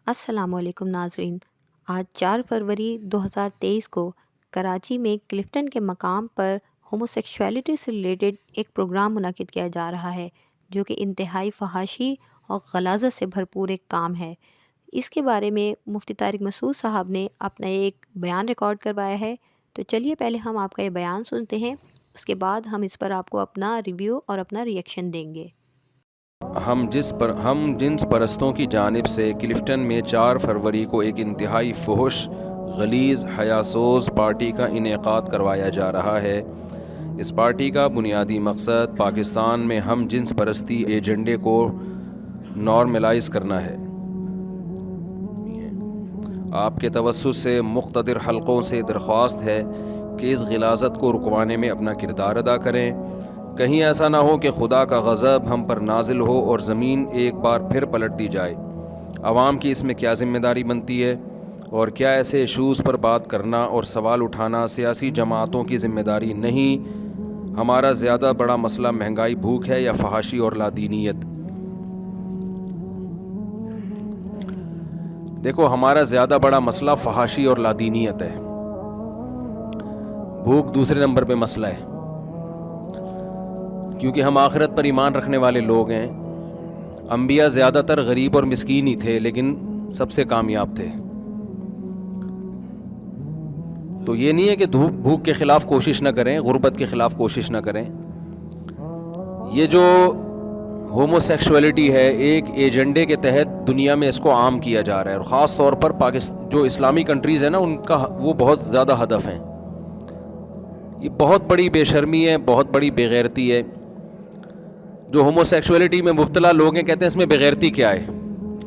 السلام علیکم ناظرین۔ آج 4 فروری 2023 کو کراچی میں کلفٹن کے مقام پر ہوموسیکشوالٹی سے ریلیٹڈ ایک پروگرام منعقد کیا جا رہا ہے جو کہ انتہائی فحاشی اور غلاظت سے بھرپور ایک کام ہے۔ اس کے بارے میں مفتی طارق مسعود صاحب نے اپنا ایک بیان ریکارڈ کروایا ہے، تو چلیے پہلے ہم آپ کا یہ بیان سنتے ہیں، اس کے بعد ہم اس پر آپ کو اپنا ریویو اور اپنا ریئیکشن دیں گے۔ ہم جنس پرستوں کی جانب سے کلفٹن میں 4 فروری کو ایک انتہائی فحش، غلیظ، حیاسوز پارٹی کا انعقاد کروایا جا رہا ہے۔ اس پارٹی کا بنیادی مقصد پاکستان میں ہم جنس پرستی ایجنڈے کو نارملائز کرنا ہے۔ آپ کے توسط سے مقتدر حلقوں سے درخواست ہے کہ اس غلاظت کو رکوانے میں اپنا کردار ادا کریں۔ کہیں ایسا نہ ہو کہ خدا کا غضب ہم پر نازل ہو اور زمین ایک بار پھر پلٹ دی جائے۔ عوام کی اس میں کیا ذمہ داری بنتی ہے، اور کیا ایسے ایشوز پر بات کرنا اور سوال اٹھانا سیاسی جماعتوں کی ذمہ داری نہیں؟ ہمارا زیادہ بڑا مسئلہ مہنگائی، بھوک ہے یا فحاشی اور لادینیت؟ دیکھو، ہمارا زیادہ بڑا مسئلہ فحاشی اور لادینیت ہے۔ بھوک دوسرے نمبر پہ مسئلہ ہے، کیونکہ ہم آخرت پر ایمان رکھنے والے لوگ ہیں۔ انبیاء زیادہ تر غریب اور مسکین ہی تھے، لیکن سب سے کامیاب تھے۔ تو یہ نہیں ہے کہ بھوک کے خلاف کوشش نہ کریں، غربت کے خلاف کوشش نہ کریں۔ یہ جو ہومو سیکشولیٹی ہے، ایک ایجنڈے کے تحت دنیا میں اس کو عام کیا جا رہا ہے، اور خاص طور پر جو اسلامی کنٹریز ہیں نا، ان کا وہ بہت زیادہ ہدف ہیں۔ یہ بہت بڑی بے شرمی ہے، بہت بڑی بے غیرتی ہے۔ جو ہومو سیکشولیٹی میں مبتلا لوگ ہیں کہتے ہیں اس میں بے غیرتی کیا ہے،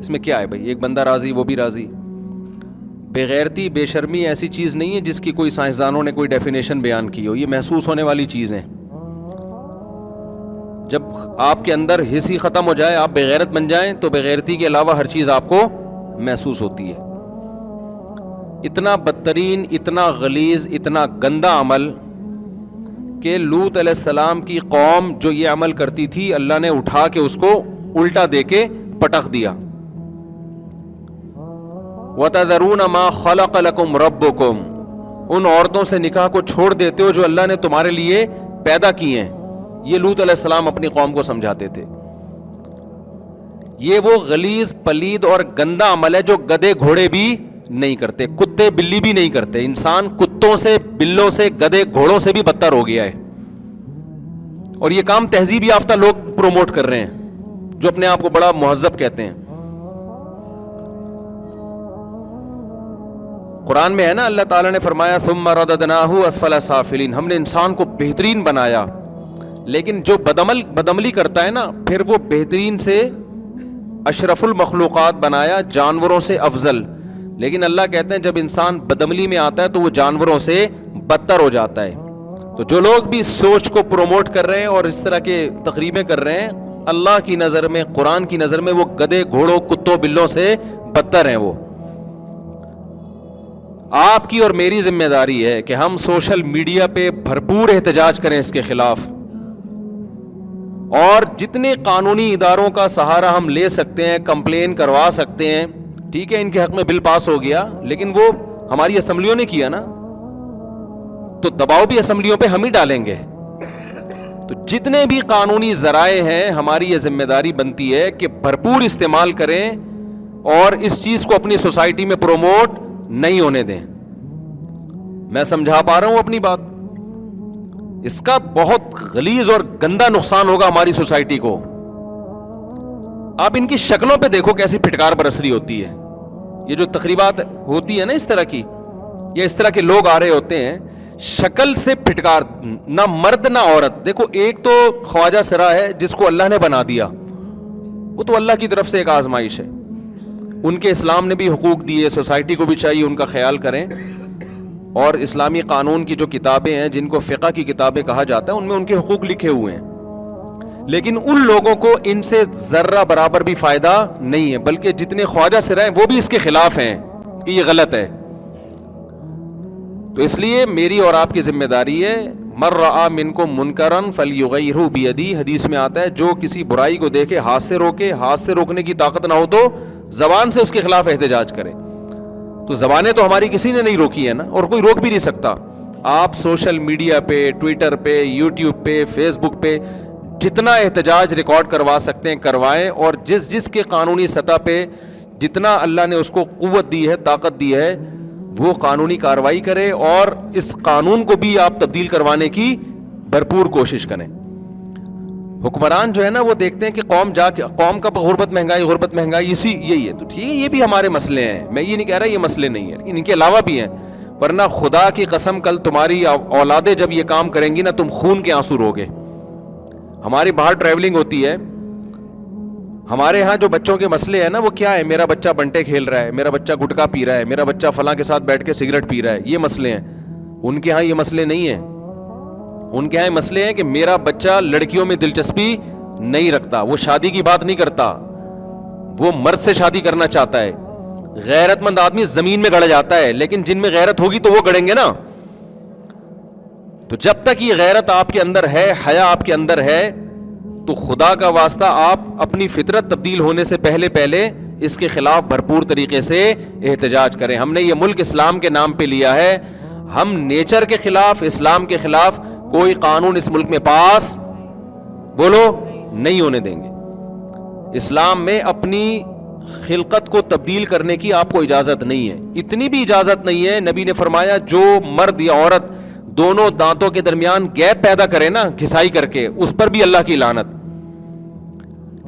اس میں کیا ہے بھائی، ایک بندہ راضی وہ بھی راضی۔ بے غیرتی، بے شرمی ایسی چیز نہیں ہے جس کی کوئی سائنسدانوں نے کوئی ڈیفینیشن بیان کی ہو، یہ محسوس ہونے والی چیز ہے۔ جب آپ کے اندر حس ہی ختم ہو جائے، آپ بے غیرت بن جائیں، تو بے غیرتی کے علاوہ ہر چیز آپ کو محسوس ہوتی ہے۔ اتنا بدترین، اتنا غلیظ، اتنا گندا عمل کہ لوط علیہ السلام کی قوم جو یہ عمل کرتی تھی، اللہ نے اٹھا کے اس کو الٹا دے کے پٹخ دیا۔ وَتَذَرُونَ مَا خَلَقَ لَكُمْ رَبُّكُمْ، ان عورتوں سے نکاح کو چھوڑ دیتے ہو جو اللہ نے تمہارے لیے پیدا کی ہیں۔ یہ لوط علیہ السلام اپنی قوم کو سمجھاتے تھے۔ یہ وہ غلیظ، پلید اور گندا عمل ہے جو گدھے گھوڑے بھی نہیں کرتے، کتے بلی بھی نہیں کرتے۔ انسان کتوں سے، بلوں سے، گدھے گھوڑوں سے بھی بدتر ہو گیا ہے، اور یہ کام تہذیب یافتہ لوگ پروموٹ کر رہے ہیں جو اپنے آپ کو بڑا مہذب کہتے ہیں۔ قرآن میں ہے نا، اللہ تعالیٰ نے فرمایا ثم رددناہ اسفل سافلین، ہم نے انسان کو بہترین بنایا، لیکن جو بدعملی کرتا ہے نا، پھر وہ بہترین سے اشرف المخلوقات بنایا، جانوروں سے افضل۔ لیکن اللہ کہتے ہیں جب انسان بدعملی میں آتا ہے تو وہ جانوروں سے بدتر ہو جاتا ہے۔ تو جو لوگ بھی اس سوچ کو پروموٹ کر رہے ہیں اور اس طرح کے تقریبیں کر رہے ہیں، اللہ کی نظر میں، قرآن کی نظر میں وہ گدھے گھوڑوں، کتوں، بلوں سے بدتر ہیں۔ وہ آپ کی اور میری ذمہ داری ہے کہ ہم سوشل میڈیا پہ بھرپور احتجاج کریں اس کے خلاف، اور جتنے قانونی اداروں کا سہارا ہم لے سکتے ہیں، کمپلین کروا سکتے ہیں۔ ٹھیک ہے، ان کے حق میں بل پاس ہو گیا، لیکن وہ ہماری اسمبلیوں نے کیا نا، تو دباؤ بھی اسمبلیوں پہ ہم ہی ڈالیں گے۔ تو جتنے بھی قانونی ذرائع ہیں، ہماری یہ ذمہ داری بنتی ہے کہ بھرپور استعمال کریں اور اس چیز کو اپنی سوسائٹی میں پروموٹ نہیں ہونے دیں۔ میں سمجھا پا رہا ہوں اپنی بات؟ اس کا بہت غلیظ اور گندا نقصان ہوگا ہماری سوسائٹی کو۔ آپ ان کی شکلوں پہ دیکھو کیسی پھٹکار برس رہی ہوتی ہے۔ یہ جو تقریبات ہوتی ہے نا اس طرح کی، یا اس طرح کے لوگ آ رہے ہوتے ہیں، شکل سے پھٹکار، نہ مرد نہ عورت۔ دیکھو، ایک تو خواجہ سرا ہے جس کو اللہ نے بنا دیا، وہ تو اللہ کی طرف سے ایک آزمائش ہے۔ ان کے اسلام نے بھی حقوق دیے، سوسائٹی کو بھی چاہیے ان کا خیال کریں، اور اسلامی قانون کی جو کتابیں ہیں جن کو فقہ کی کتابیں کہا جاتا ہے، ان میں ان کے حقوق لکھے ہوئے ہیں۔ لیکن ان لوگوں کو ان سے ذرہ برابر بھی فائدہ نہیں ہے، بلکہ جتنے خواجہ سرا ہیں وہ بھی اس کے خلاف ہیں کہ یہ غلط ہے۔ تو اس لیے میری اور آپ کی ذمہ داری ہے من رأى منکم منکرا فلیغیرہ بیدی، حدیث میں آتا ہے جو کسی برائی کو دیکھے ہاتھ سے روکے، ہاتھ سے روکنے کی طاقت نہ ہو تو زبان سے اس کے خلاف احتجاج کرے. تو زبانیں تو ہماری کسی نے نہیں روکی ہے نا، اور کوئی روک بھی نہیں سکتا. آپ سوشل میڈیا پہ، ٹویٹر پہ، یوٹیوب پہ، فیس بک پہ جتنا احتجاج ریکارڈ کروا سکتے ہیں کروائیں، اور جس کے قانونی سطح پہ جتنا اللہ نے اس کو قوت دی ہے، طاقت دی ہے، وہ قانونی کارروائی کرے، اور اس قانون کو بھی آپ تبدیل کروانے کی بھرپور کوشش کریں. حکمران جو ہے نا وہ دیکھتے ہیں کہ قوم کا غربت مہنگائی یہی ہے، تو ٹھیک ہے یہ بھی ہمارے مسئلے ہیں، میں یہ نہیں کہہ رہا یہ مسئلے نہیں ہیں، لیکن ان کے علاوہ بھی ہیں. ورنہ خدا کی قسم کل تمہاری اولادیں جب یہ کام کریں گی نا تم خون کے آنسو روگے. ہماری باہر ٹریولنگ ہوتی ہے، ہمارے ہاں جو بچوں کے مسئلے ہیں نا وہ کیا ہے؟ میرا بچہ بنٹے کھیل رہا ہے، میرا بچہ گٹکا پی رہا ہے، میرا بچہ فلاں کے ساتھ بیٹھ کے سگریٹ پی رہا ہے، یہ مسئلے ہیں. ان کے ہاں یہ مسئلے نہیں ہیں. ان کے ہاں مسئلے ہیں کہ میرا بچہ لڑکیوں میں دلچسپی نہیں رکھتا، وہ شادی کی بات نہیں کرتا، وہ مرد سے شادی کرنا چاہتا ہے. غیرت مند آدمی زمین میں گڑ جاتا ہے، لیکن جن میں غیرت ہوگی تو وہ گڑیں گے نا. تو جب تک یہ غیرت آپ کے اندر ہے، حیا آپ کے اندر ہے، تو خدا کا واسطہ آپ اپنی فطرت تبدیل ہونے سے پہلے اس کے خلاف بھرپور طریقے سے احتجاج کریں. ہم نے یہ ملک اسلام کے نام پہ لیا ہے، ہم نیچر کے خلاف، اسلام کے خلاف کوئی قانون اس ملک میں پاس بولو نہیں ہونے دیں گے. اسلام میں اپنی خلقت کو تبدیل کرنے کی آپ کو اجازت نہیں ہے. اتنی بھی اجازت نہیں ہے، نبی نے فرمایا جو مرد یا عورت دونوں دانتوں کے درمیان گیپ پیدا کرے نا گھسائی کر کے، اس پر بھی اللہ کی لعنت.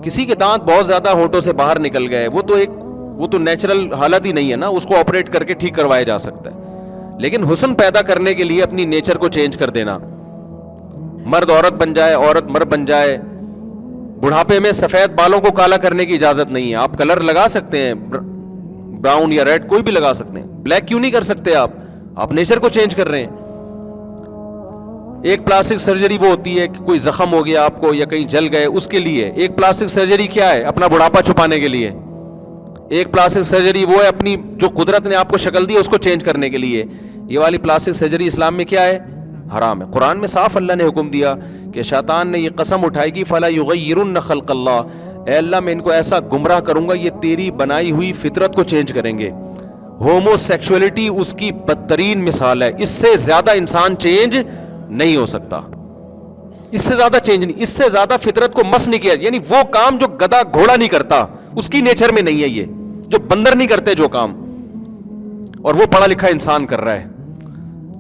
کسی کے دانت بہت زیادہ ہونٹوں سے باہر نکل گئے، وہ تو نیچرل حالت ہی نہیں ہے نا، اس کو آپریٹ کر کے ٹھیک کروایا جا سکتا ہے. لیکن حسن پیدا کرنے کے لیے اپنی نیچر کو چینج کر دینا، مرد عورت بن جائے، عورت مرد بن جائے. بڑھاپے میں سفید بالوں کو کالا کرنے کی اجازت نہیں ہے. آپ کلر لگا سکتے ہیں، براؤن یا ریڈ کوئی بھی لگا سکتے ہیں، بلیک کیوں نہیں کر سکتے؟ آپ نیچر کو چینج کر رہے ہیں. ایک پلاسٹک سرجری وہ ہوتی ہے کہ کوئی زخم ہو گیا آپ کو یا کہیں جل گئے اس کے لیے. ایک پلاسٹک سرجری کیا ہے؟ اپنا بڑھاپا چھپانے کے لیے. ایک پلاسٹک سرجری وہ ہے اپنی جو قدرت نے آپ کو شکل دی اس کو چینج کرنے کے لیے. یہ والی پلاسٹک سرجری اسلام میں کیا ہے؟ حرام ہے. قرآن میں صاف اللہ نے حکم دیا کہ شیطان نے یہ قسم اٹھائی کہ فلا یغیرن خلق اللہ، اے اللہ میں ان کو ایسا گمراہ کروں گا یہ تیری بنائی ہوئی فطرت کو چینج کریں گے. ہومو سیکشولیٹی اس کی بدترین مثال ہے. اس سے زیادہ انسان چینج نہیں ہو سکتا، اس سے زیادہ چینج نہیں، اس سے زیادہ فطرت کو مس نہیں کیا. یعنی وہ کام جو گدھا گھوڑا نہیں کرتا اس کی نیچر میں نہیں ہے، یہ جو بندر نہیں کرتے جو کام، اور وہ پڑھا لکھا انسان کر رہا ہے.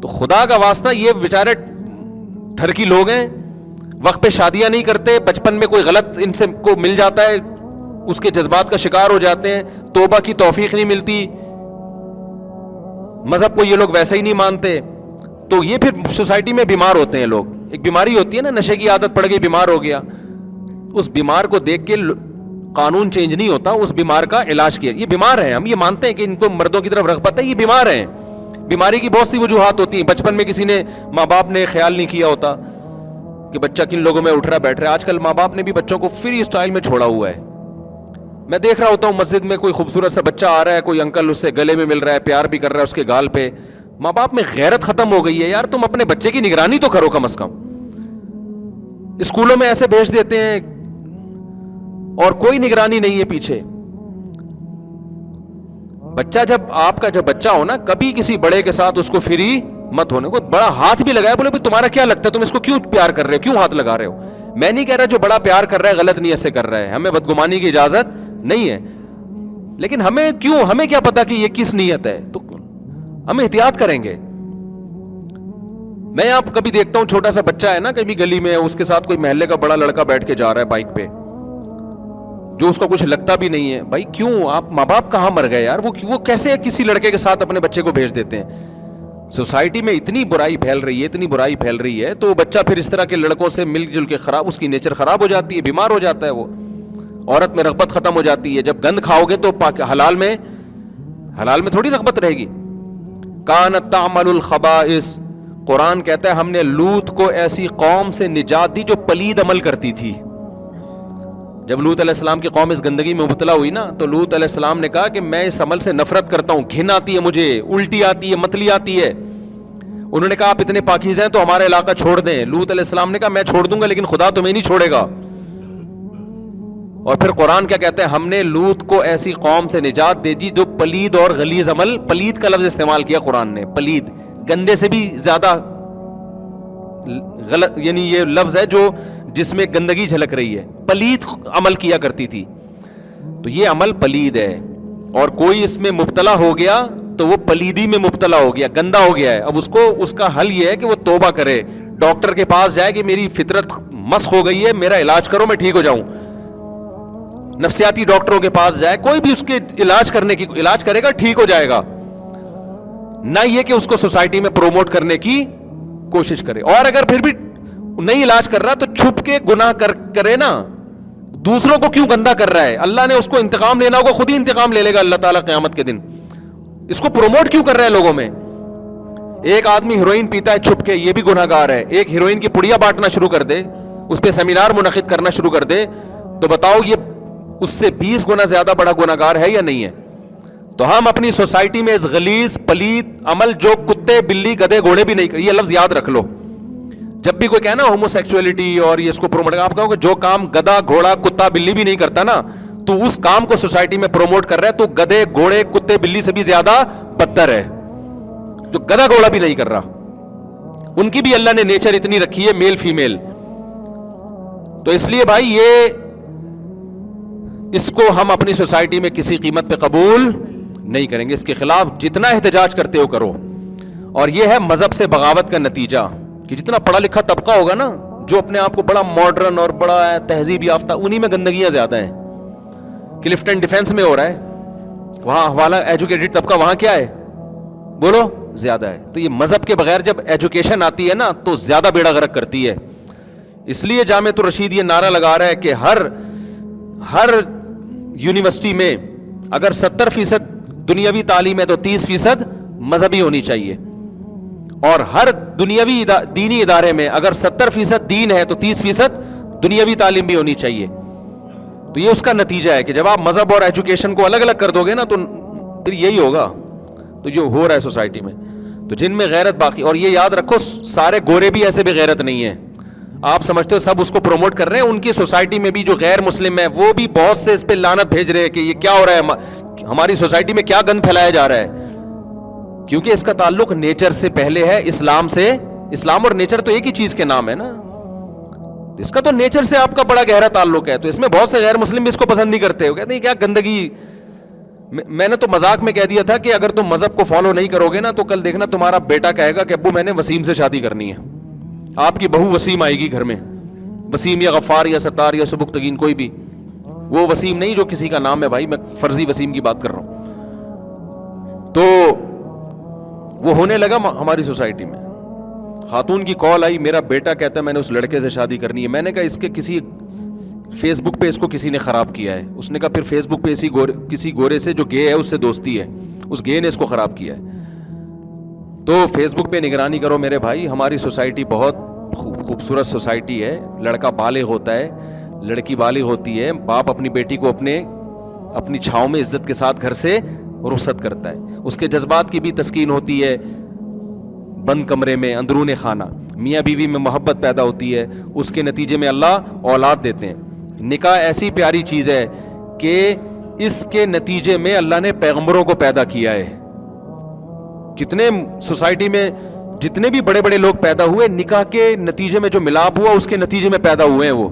تو خدا کا واسطہ یہ بیچارے ٹھرکی لوگ ہیں، وقت پہ شادیاں نہیں کرتے، بچپن میں کوئی غلط ان سے کو مل جاتا ہے، اس کے جذبات کا شکار ہو جاتے ہیں، توبہ کی توفیق نہیں ملتی، مذہب کو یہ لوگ ویسے ہی نہیں مانتے. تو یہ پھر سوسائٹی میں بیمار ہوتے ہیں لوگ. ایک بیماری ہوتی ہے نا، نشے کی عادت پڑ گئی، بیمار ہو گیا. اس بیمار کو دیکھ کے قانون چینج نہیں ہوتا، اس بیمار کا علاج کیا. یہ بیمار ہیں، ہم یہ مانتے ہیں کہ ان کو مردوں کی طرف رغبت ہے، یہ بیمار ہیں. بیماری کی بہت سی وجوہات ہوتی ہیں. بچپن میں کسی نے، ماں باپ نے خیال نہیں کیا ہوتا کہ بچہ کن لوگوں میں اٹھ رہا بیٹھ رہا ہے. آج کل ماں باپ نے بھی بچوں کو فری اسٹائل میں چھوڑا ہوا ہے. میں دیکھ رہا ہوتا ہوں مسجد میں کوئی خوبصورت سا بچہ آ رہا ہے، کوئی انکل اس سے گلے میں مل رہا ہے، پیار بھی کر رہا ہے اس کے گال پہ. ماں باپ میں غیرت ختم ہو گئی ہے. یار تم اپنے بچے کی نگرانی تو کرو کم از کم. اسکولوں میں ایسے بھیج دیتے ہیں اور کوئی نگرانی نہیں ہے پیچھے. بچہ جب بچہ ہو نا، کبھی کسی بڑے کے ساتھ اس کو فری مت ہونے کو. بڑا ہاتھ بھی لگایا، بولے تمہارا کیا لگتا ہے، تم اس کو کیوں پیار کر رہے ہو، کیوں ہاتھ لگا رہے ہو؟ میں نہیں کہہ رہا جو بڑا پیار کر رہا ہے غلط نیت سے کر رہا ہے، ہمیں بدگمانی کی اجازت نہیں ہے. لیکن ہمیں کیا پتا کہ یہ کس نیت ہے، تو ہم احتیاط کریں گے. میں یہاں کبھی دیکھتا ہوں چھوٹا سا بچہ ہے نا کبھی گلی میں، اس کے ساتھ کوئی محلے کا بڑا لڑکا بیٹھ کے جا رہا ہے بائک پہ، جو اس کو کچھ لگتا بھی نہیں ہے. بھائی کیوں؟ آپ ماں باپ کہاں مر گئے یار؟ وہ کیسے کسی لڑکے کے ساتھ اپنے بچے کو بھیج دیتے ہیں؟ سوسائٹی میں اتنی برائی پھیل رہی ہے، تو وہ بچہ پھر اس طرح کے لڑکوں سے مل جل کے اس کی نیچر خراب ہو جاتی ہے، بیمار ہو جاتا ہے. وہ عورت میں رغبت ختم ہو جاتی ہے. جب گند کھاؤ گے تو حلال میں تھوڑی رغبت رہے گی. کانت تعمل الخبائث، قرآن کہتا ہے ہم نے لوط کو ایسی قوم سے نجات دی جو پلید عمل کرتی تھی. جب لوط علیہ السلام کی قوم اس گندگی میں مبتلا ہوئی نا، تو لوط علیہ السلام نے کہا کہ میں اس عمل سے نفرت کرتا ہوں، گھن آتی ہے مجھے، الٹی آتی ہے، متلی آتی ہے. انہوں نے کہا آپ اتنے پاکیزہ ہیں تو ہمارا علاقہ چھوڑ دیں. لوط علیہ السلام نے کہا میں چھوڑ دوں گا لیکن خدا تمہیں نہیں چھوڑے گا. اور پھر قرآن کیا کہتا ہے, ہم نے لوط کو ایسی قوم سے نجات دے دی جو پلید اور غلیظ عمل, پلید کا لفظ استعمال کیا قرآن نے, پلید گندے سے بھی زیادہ غلط, یعنی یہ لفظ ہے جو جس میں گندگی جھلک رہی ہے, پلید عمل کیا کرتی تھی. تو یہ عمل پلید ہے, اور کوئی اس میں مبتلا ہو گیا تو وہ پلیدی میں مبتلا ہو گیا, گندا ہو گیا ہے. اب اس کا حل یہ ہے کہ وہ توبہ کرے, ڈاکٹر کے پاس جائے کہ میری فطرت مسخ ہو گئی ہے, میرا علاج کرو میں ٹھیک ہو جاؤں. نفسیاتی ڈاکٹروں کے پاس جائے, کوئی بھی اس کے علاج کرے گا, ٹھیک ہو جائے گا. نہ یہ کہ اس کو سوسائٹی میں پروموٹ کرنے کی کوشش کرے. اور اگر پھر بھی نہیں علاج کر رہا تو چھپ کے گناہ کرے نا, دوسروں کو کیوں گندا کر رہا ہے؟ اللہ نے اس کو انتقام لینا ہوگا, خود ہی انتقام لے لے گا اللہ تعالیٰ قیامت کے دن. اس کو پروموٹ کیوں کر رہا ہے لوگوں میں؟ ایک آدمی ہیروئن پیتا ہے چھپ کے, یہ بھی گناہ گار ہے. ایک ہیروئن کی پڑیا بانٹنا شروع کر دے, اس پہ سیمینار منعقد کرنا شروع کر دے, تو بتاؤ یہ اس سے 20 گنا زیادہ بڑا گناہ گار ہے یا نہیں ہے؟ تو ہم اپنی سوسائٹی میں اس غلیظ پلید عمل جو کتے بلی گدھے گھوڑے بھی نہیں کر, یہ لفظ یاد رکھ لو. جب بھی کوئی کہنا ہومو سیکچولیٹی اور یہ اس کو پروموٹ, آپ کہو کہ جو کام گدھا گھوڑا کتا بلی بھی نہیں کرتا نا, تو اس کام کو سوسائٹی میں پروموٹ کر رہا ہے, تو گدھے گھوڑے کتے بلی سے بھی زیادہ بدتر ہے. جو گدھا گھوڑا بھی نہیں کر رہا, ان کی بھی اللہ نے نیچر اتنی رکھی ہے, میل فیمیل. تو اس لیے بھائی یہ اس کو ہم اپنی سوسائٹی میں کسی قیمت پہ قبول نہیں کریں گے. اس کے خلاف جتنا احتجاج کرتے ہو کرو. اور یہ ہے مذہب سے بغاوت کا نتیجہ, کہ جتنا پڑھا لکھا طبقہ ہوگا نا, جو اپنے آپ کو بڑا ماڈرن اور بڑا تہذیب یافتہ, انہی میں گندگیاں زیادہ ہیں. کلفٹن ڈیفینس میں ہو رہا ہے, وہاں حوالہ ایجوکیٹڈ طبقہ وہاں کیا ہے بولو زیادہ ہے. تو یہ مذہب کے بغیر جب ایجوکیشن آتی ہے نا تو زیادہ بیڑا غرق کرتی ہے. اس لیے جامعۃ الرشید یہ نعرہ لگا رہا ہے کہ ہر یونیورسٹی میں اگر 70% دنیاوی تعلیم ہے تو 30% مذہبی ہونی چاہیے, اور ہر دنیاوی دینی ادارے میں اگر 70% دین ہے تو 30% دنیاوی تعلیم بھی ہونی چاہیے. تو یہ اس کا نتیجہ ہے کہ جب آپ مذہب اور ایجوکیشن کو الگ الگ کر دو گے نا تو پھر یہی ہوگا. تو جو ہو رہا ہے سوسائٹی میں, تو جن میں غیرت باقی, اور یہ یاد رکھو سارے گورے بھی ایسے بے غیرت نہیں ہیں. آپ سمجھتے ہو سب اس کو پروموٹ کر رہے ہیں, ان کی سوسائٹی میں بھی جو غیر مسلم ہے وہ بھی بہت سے اس پہ لعنت بھیج رہے ہیں کہ یہ کیا ہو رہا ہے, ہماری سوسائٹی میں کیا گند پھیلایا جا رہا ہے. کیونکہ اس کا تعلق نیچر سے پہلے ہے, اسلام سے. اسلام اور نیچر تو ایک ہی چیز کے نام ہے نا, اس کا تو نیچر سے آپ کا بڑا گہرا تعلق ہے. تو اس میں بہت سے غیر مسلم بھی اس کو پسند نہیں کرتے, کہتے ہیں کیا گندگی. میں نے تو مذاق میں کہہ دیا تھا کہ اگر تم مذہب کو فالو نہیں کرو گے نا تو کل دیکھنا تمہارا بیٹا کہے گا کہ ابو میں نے وسیم سے شادی کرنی ہے, آپ کی بہو وسیم آئے گی گھر میں, وسیم یا غفار یا ستار یا سبکتگین کوئی بھی, وہ وسیم نہیں جو کسی کا نام ہے بھائی, میں فرضی وسیم کی بات کر رہا ہوں. تو وہ ہونے لگا ہماری سوسائٹی میں. خاتون کی کال آئی, میرا بیٹا کہتا ہے میں نے اس لڑکے سے شادی کرنی ہے. میں نے کہا اس کے کسی فیس بک پہ اس کو کسی نے خراب کیا ہے. اس نے کہا پھر فیس بک پہ کسی گورے سے جو گے ہے اس سے دوستی ہے, اس گے نے اس کو خراب کیا ہے. تو فیس بک پہ نگرانی کرو میرے بھائی. ہماری سوسائٹی بہت خوبصورت سوسائٹی ہے. لڑکا بالغ ہوتا ہے, لڑکی بالغ ہوتی ہے, باپ اپنی بیٹی کو اپنی چھاؤں میں عزت کے ساتھ گھر سے رخصت کرتا ہے. اس کے جذبات کی بھی تسکین ہوتی ہے بند کمرے میں, اندرون خانہ. میاں بیوی میں محبت پیدا ہوتی ہے, اس کے نتیجے میں اللہ اولاد دیتے ہیں. نکاح ایسی پیاری چیز ہے کہ اس کے نتیجے میں اللہ نے پیغمبروں کو پیدا کیا ہے. کتنے سوسائٹی میں جتنے بھی بڑے بڑے لوگ پیدا ہوئے, نکاح کے نتیجے میں جو ملاپ ہوا اس کے نتیجے میں پیدا ہوئے ہیں وہ.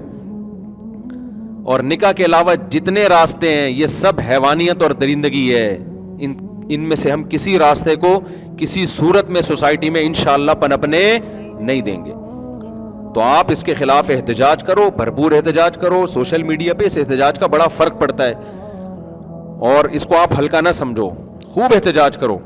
اور نکاح کے علاوہ جتنے راستے ہیں یہ سب حیوانیت اور درندگی ہے. ان میں سے ہم کسی راستے کو کسی صورت میں سوسائٹی میں انشاءاللہ پنپنے نہیں دیں گے. تو آپ اس کے خلاف احتجاج کرو, بھرپور احتجاج کرو. سوشل میڈیا پہ اس احتجاج کا بڑا فرق پڑتا ہے, اور اس کو آپ ہلکا نہ سمجھو, خوب احتجاج کرو.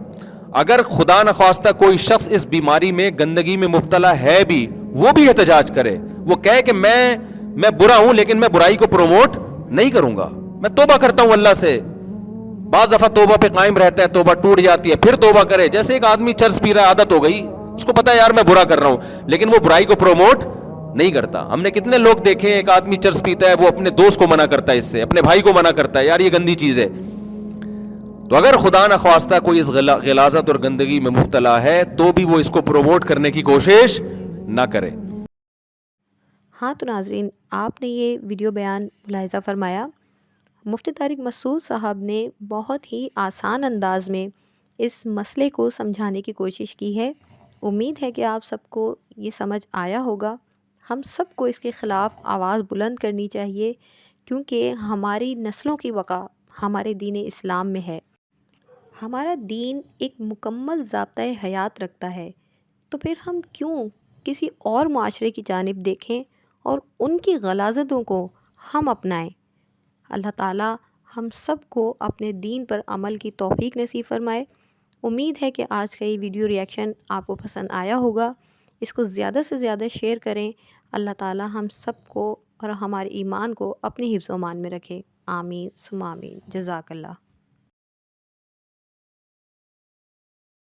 اگر خدا نخواستہ کوئی شخص اس بیماری میں گندگی میں مبتلا ہے بھی, وہ بھی احتجاج کرے. وہ کہے کہ میں برا ہوں لیکن میں برائی کو پروموٹ نہیں کروں گا, میں توبہ کرتا ہوں اللہ سے. بعض دفعہ توبہ پہ قائم رہتا ہے, توبہ ٹوٹ جاتی ہے, پھر توبہ کرے. جیسے ایک آدمی چرس پی رہا ہے, عادت ہو گئی, اس کو پتا ہے یار میں برا کر رہا ہوں, لیکن وہ برائی کو پروموٹ نہیں کرتا. ہم نے کتنے لوگ دیکھے ہیں, ایک آدمی چرس پیتا ہے, وہ اپنے دوست کو منع کرتا ہے, اس سے اپنے بھائی کو منع کرتا ہے, یار یہ گندی چیز ہے. تو اگر خدا نخواستہ کوئی اس غلاظت اور گندگی میں مبتلا ہے تو بھی وہ اس کو پروموٹ کرنے کی کوشش نہ کرے. ہاں تو ناظرین، آپ نے یہ ویڈیو بیان ملاحظہ فرمایا. مفتی طارق مسعود صاحب نے بہت ہی آسان انداز میں اس مسئلے کو سمجھانے کی کوشش کی ہے. امید ہے کہ آپ سب کو یہ سمجھ آیا ہوگا. ہم سب کو اس کے خلاف آواز بلند کرنی چاہیے، کیونکہ ہماری نسلوں کی بقا ہمارے دین اسلام میں ہے. ہمارا دین ایک مکمل ضابطۂ حیات رکھتا ہے، تو پھر ہم کیوں کسی اور معاشرے کی جانب دیکھیں اور ان کی غلاظتوں کو ہم اپنائیں. اللہ تعالیٰ ہم سب کو اپنے دین پر عمل کی توفیق نصیب فرمائے. امید ہے کہ آج کا یہ ویڈیو ریاکشن آپ کو پسند آیا ہوگا. اس کو زیادہ سے زیادہ شیئر کریں. اللہ تعالیٰ ہم سب کو اور ہمارے ایمان کو اپنے حفظ و امان میں رکھے. آمین ثم آمین. جزاک اللہ.